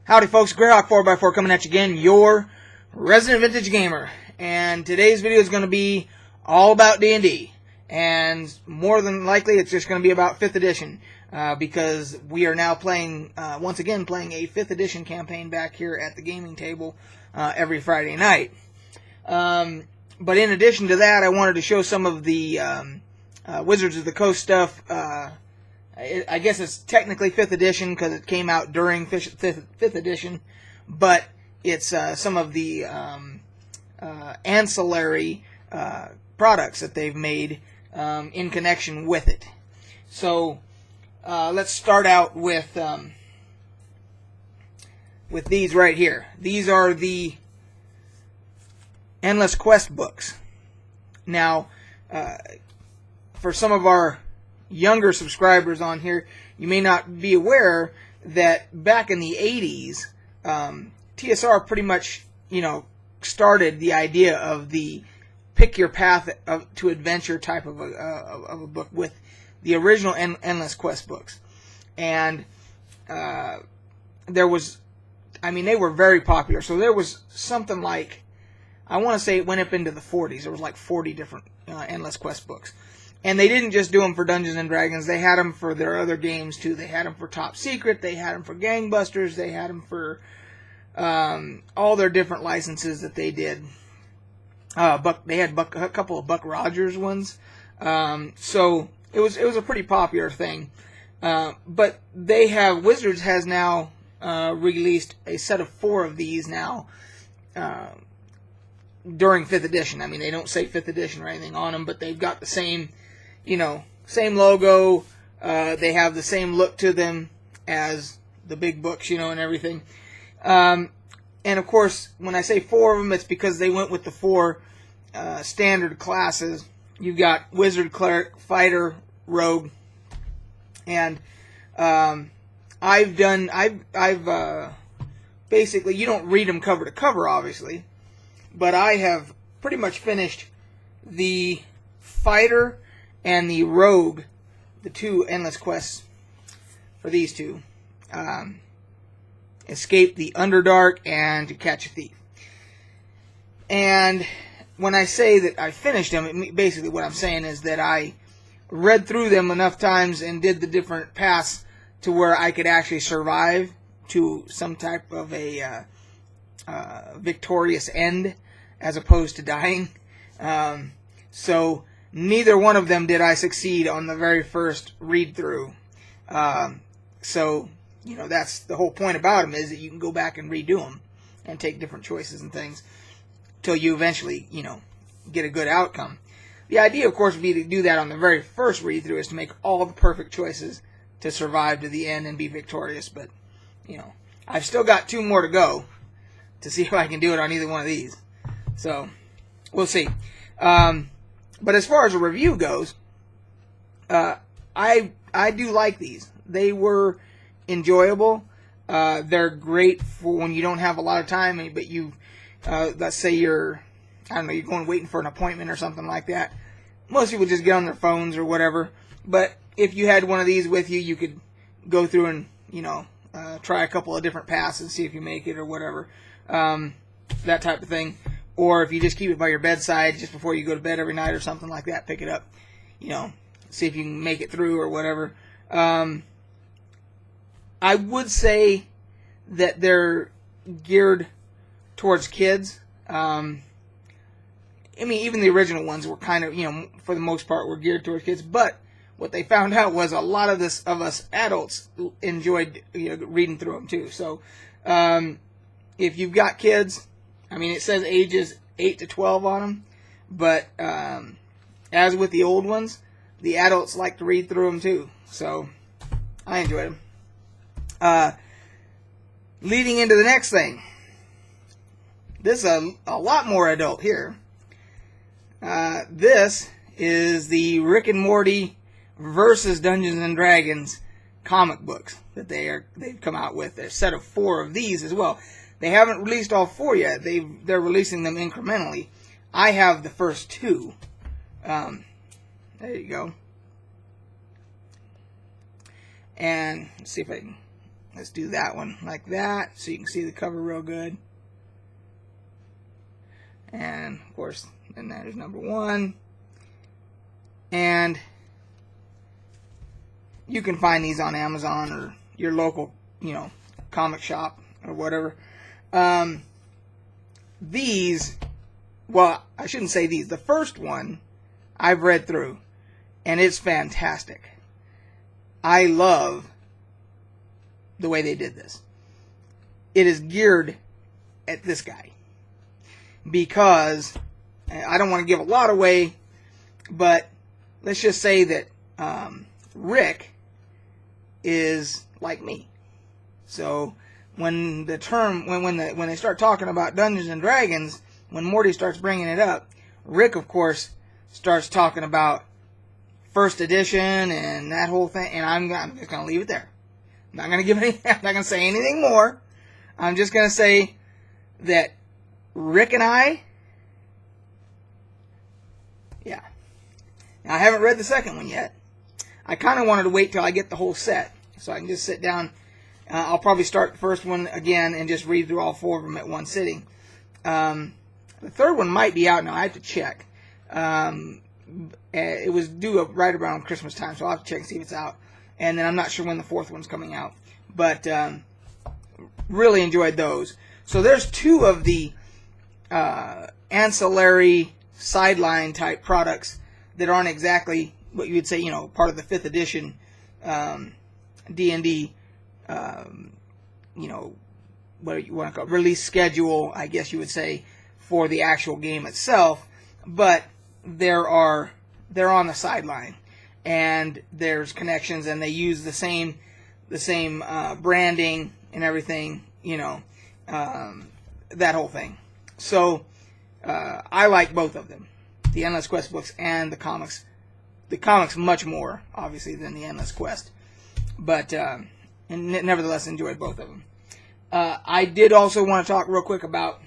Howdy folks, Greyhawk 4x4 coming at you again, your resident vintage gamer. And today's video is going to be all about D&D. And more than likely it's just going to be about 5th edition. Because we are now playing, once again playing a 5th edition campaign back here at the gaming table every Friday night. But in addition to that, I wanted to show some of the Wizards of the Coast stuff. I guess it's technically 5th edition because it came out during 5th edition, but it's some of the ancillary products that they've made in connection with it. So let's start out with these right here. These are the Endless Quest books. Now, for some of our younger subscribers on here, you may not be aware that back in the 80s, TSR pretty much, started the idea of the pick your path to adventure type of a book with the original Endless Quest books. And there was, they were very popular. So there was something like, I want to say it went up into the 40s. There was like 40 different Endless Quest books. And they didn't just do them for Dungeons & Dragons. They had them for their other games, too. They had them for Top Secret. They had them for Gangbusters. They had them for all their different licenses that they did. They had a couple of Buck Rogers ones. So it was a pretty popular thing. But Wizards has now released a set of 4 of these now during 5th edition. They don't say 5th edition or anything on them, but they've got the same... same logo, they have the same look to them as the big books, and everything. And of course, when I say 4 of them, it's because they went with the 4 standard classes. You've got Wizard, Cleric, Fighter, Rogue, and I've basically, you don't read them cover to cover, obviously, but I have pretty much finished the Fighter and the Rogue, the 2 Endless Quests for these two. Escape the Underdark and To Catch a Thief. And when I say that I finished them, basically what I'm saying is that I read through them enough times and did the different paths to where I could actually survive to some type of a victorious end as opposed to dying. So neither one of them did I succeed on the very first read-through. So, that's the whole point about them, is that you can go back and redo them and take different choices and things till you eventually, get a good outcome. The idea, of course, would be to do that on the very first read-through, is to make all the perfect choices to survive to the end and be victorious. But, I've still got 2 more to go to see if I can do it on either one of these. So, we'll see. But as far as a review goes, I do like these. They were enjoyable. They're great for when you don't have a lot of time, but let's say you're going waiting for an appointment or something like that. Most people just get on their phones or whatever. But if you had one of these with you, you could go through and, try a couple of different paths and see if you make it or whatever. That type of thing. Or if you just keep it by your bedside just before you go to bed every night or something like that, pick it up, see if you can make it through or whatever. I would say that they're geared towards kids. Even the original ones were kind of, for the most part, were geared towards kids. But what they found out was a lot of us adults enjoyed reading through them too. So if you've got kids... it says ages 8 to 12 on them, but as with the old ones, the adults like to read through them too. So I enjoyed them. Leading into the next thing, this is a lot more adult here. This is the Rick and Morty versus Dungeons and Dragons comic books that they've come out with. There's a set of 4 of these as well. They haven't released all 4 yet. They're releasing them incrementally. I have the first 2. There you go. And let's see if I can let's do that one like that so you can see the cover real good. And of course, then there's number 1. And you can find these on Amazon or your local, comic shop or whatever. These, well, I shouldn't say these. The first one I've read through, and it's fantastic. I love the way they did this. It is geared at this guy. Because, I don't want to give a lot away, but let's just say that Rick is like me. So when the term, when they start talking about Dungeons and Dragons, when Morty starts bringing it up, Rick, of course, starts talking about first edition and that whole thing, and I'm just going to leave it there. I'm not going to say anything more. I'm just going to say that Rick and I, yeah. Now, I haven't read the second one yet. I kind of wanted to wait till I get the whole set, so I can just sit down. I'll probably start the first one again and just read through all 4 of them at one sitting. The third one might be out now. I have to check. It was due right around Christmas time, so I'll have to check and see if it's out. And then I'm not sure when the 4th one's coming out. But really enjoyed those. So there's 2 of the ancillary sideline type products that aren't exactly what you would say, part of the 5th edition D&D, what you want to call it, release schedule, I guess you would say, for the actual game itself. But they're on the sideline, and there's connections, and they use the same branding and everything, that whole thing. So I like both of them, the Endless Quest books and the comics. The comics much more, obviously, than the Endless Quest, but and nevertheless enjoyed both of them. I did also want to talk real quick about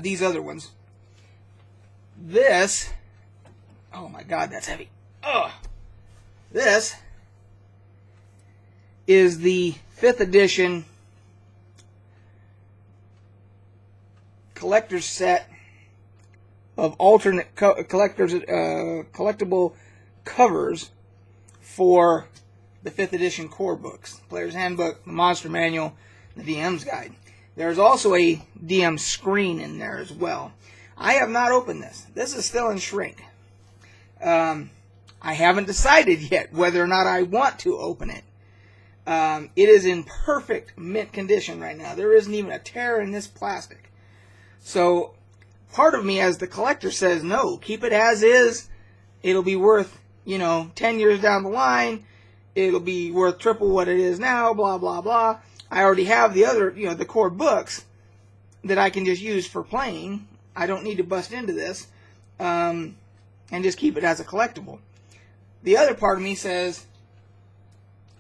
these other ones. This, oh my God, that's heavy. Ugh. This is the 5th edition collector's set of alternate collectible covers for the 5th edition core books. Player's Handbook, the Monster Manual, the DM's Guide. There's also a DM screen in there as well. I have not opened this. This is still in shrink. I haven't decided yet whether or not I want to open it. It is in perfect mint condition right now. There isn't even a tear in this plastic. So part of me as the collector says, no, keep it as is. It'll be worth, 10 years down the line. It'll be worth triple what it is now, blah, blah, blah. I already have the other, the core books that I can just use for playing. I don't need to bust into this and just keep it as a collectible. The other part of me says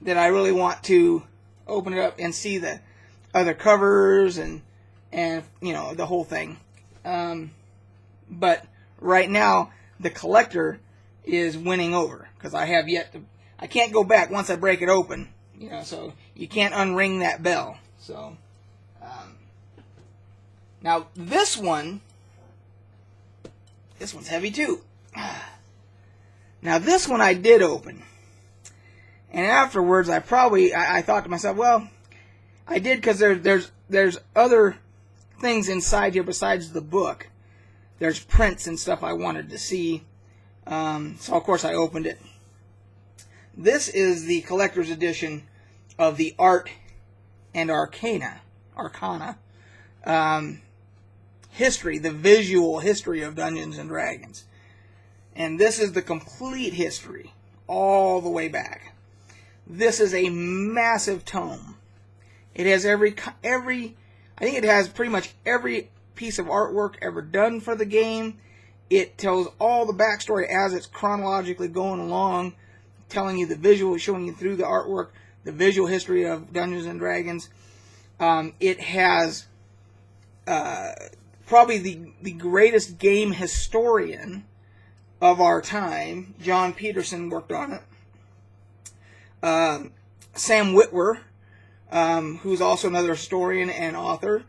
that I really want to open it up and see the other covers and the whole thing. But right now, the collector is winning over because I have yet to. I can't go back once I break it open, so you can't unring that bell. So now this one's heavy too. Now this one I did open, and afterwards I thought to myself, well, I did because there's other things inside here besides the book. There's prints and stuff I wanted to see, so of course I opened it. This is the collector's edition of the Art and Arcana history, the visual history of Dungeons and Dragons. And this is the complete history, all the way back. This is a massive tome. It has I think it has pretty much every piece of artwork ever done for the game. It tells all the backstory as it's chronologically going along, telling you the visual, showing you through the artwork, the visual history of Dungeons and Dragons. It has probably the greatest game historian of our time. John Peterson worked on it. Sam Witwer who's also another historian and author.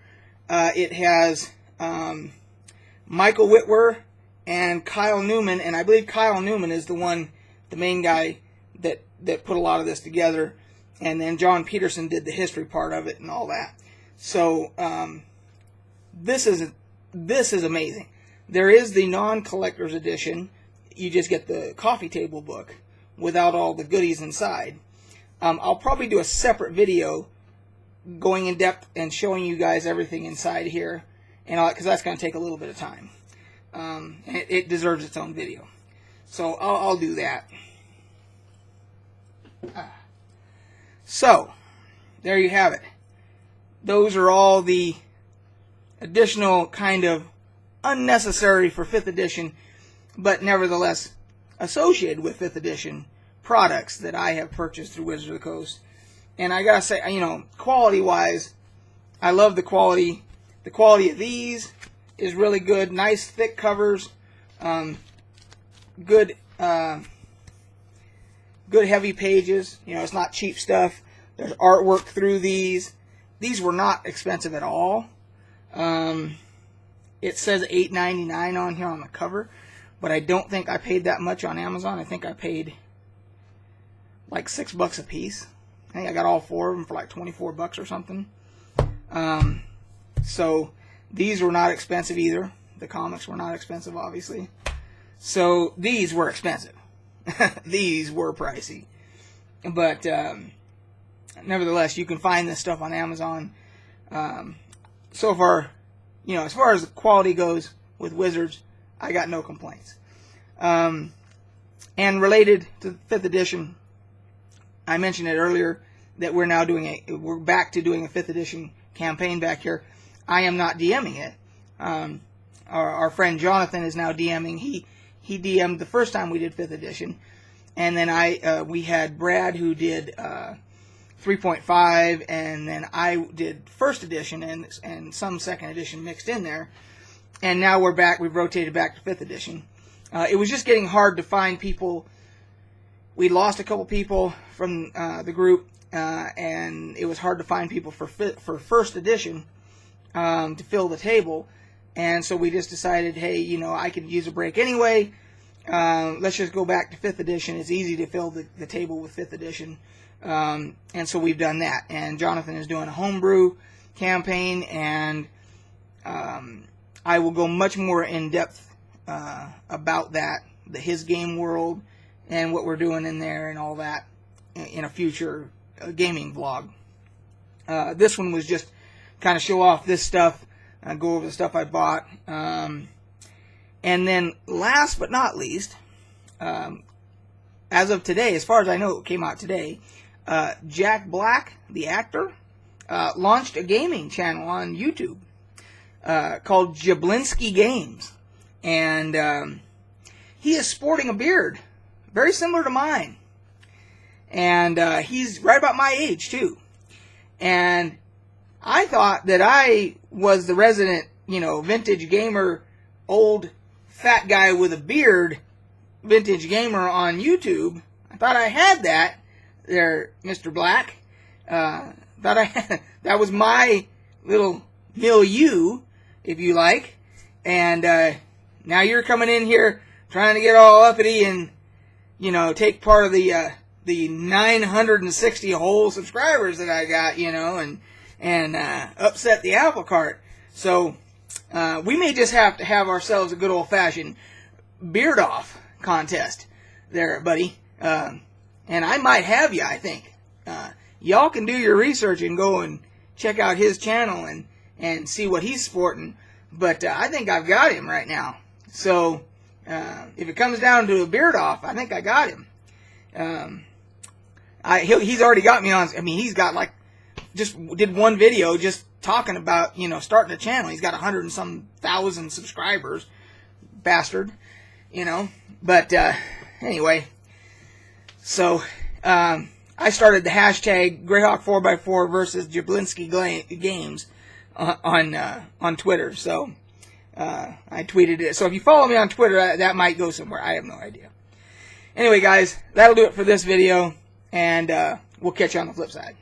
It has Michael Whitwer and Kyle Newman, and I believe Kyle Newman is the main guy that put a lot of this together, and then John Peterson did the history part of it and all that. So this is amazing. There is the non-collector's edition. You just get the coffee table book without all the goodies inside. I'll probably do a separate video going in depth and showing you guys everything inside here, and because that's going to take a little bit of time. And it deserves its own video. So I'll do that. So, there you have it. Those are all the additional kind of unnecessary for 5th edition, but nevertheless associated with 5th edition products that I have purchased through Wizards of the Coast. And I gotta say, you know, quality-wise, I love the quality. The quality of these is really good. Nice thick covers. Good heavy pages. You know, it's not cheap stuff. There's artwork through these. These were not expensive at all. It says $8.99 on here on the cover, but I don't think I paid that much on Amazon. I think I paid like $6 a piece. I think I got all 4 of them for like $24 or something. So these were not expensive either. The comics were not expensive, obviously. So these were expensive. These were pricey. But nevertheless, you can find this stuff on Amazon. So far, you know, as far as the quality goes with Wizards, I got no complaints. And related to 5th edition, I mentioned it earlier that we're now we're back to doing a 5th edition campaign back here. I am not DMing it. Our friend Jonathan is now DMing. He DM'd the first time we did 5th edition, and then we had Brad who did 3.5, and then I did 1st edition and some 2nd edition mixed in there, and now we're back. We've rotated back to 5th edition. It was just getting hard to find people. We lost a couple people from the group, and it was hard to find people for 1st edition to fill the table. And so we just decided, hey, you know, I could use a break anyway. Let's just go back to 5th edition. It's easy to fill the table with 5th edition. And so we've done that. And Jonathan is doing a homebrew campaign, and I will go much more in depth about that, his game world, and what we're doing in there and all that in a future gaming vlog. This one was just kind of show off this stuff, go over the stuff I bought. And then last but not least, as of today, as far as I know, it came out today, Jack Black, the actor, launched a gaming channel on YouTube called Jablinski Games. And he is sporting a beard, very similar to mine. And he's right about my age, too. And I thought that I was the resident, you know, vintage gamer, old fat guy with a beard, vintage gamer on YouTube. I thought I had that there, Mr. Black. Thought that was my little milieu, if you like. And now you're coming in here trying to get all uppity and, you know, take part of the 960 whole subscribers that I got, you know, and upset the apple cart. So we may just have to have ourselves a good old-fashioned beard off contest there, buddy. And I might have you, I think. Y'all can do your research and go and check out his channel and see what he's sporting. But I think I've got him right now. So if it comes down to a beard off, I think I got him. He's already got me on. I mean, he's got like, just did one video just talking about, you know, starting a channel. He's got 100 and some thousand subscribers, bastard, you know. But anyway, so I started the hashtag Greyhawk 4x4 versus Jablinski Games on Twitter. So I tweeted it. So if you follow me on Twitter, that might go somewhere. I have no idea. Anyway, guys, that'll do it for this video, and we'll catch you on the flip side.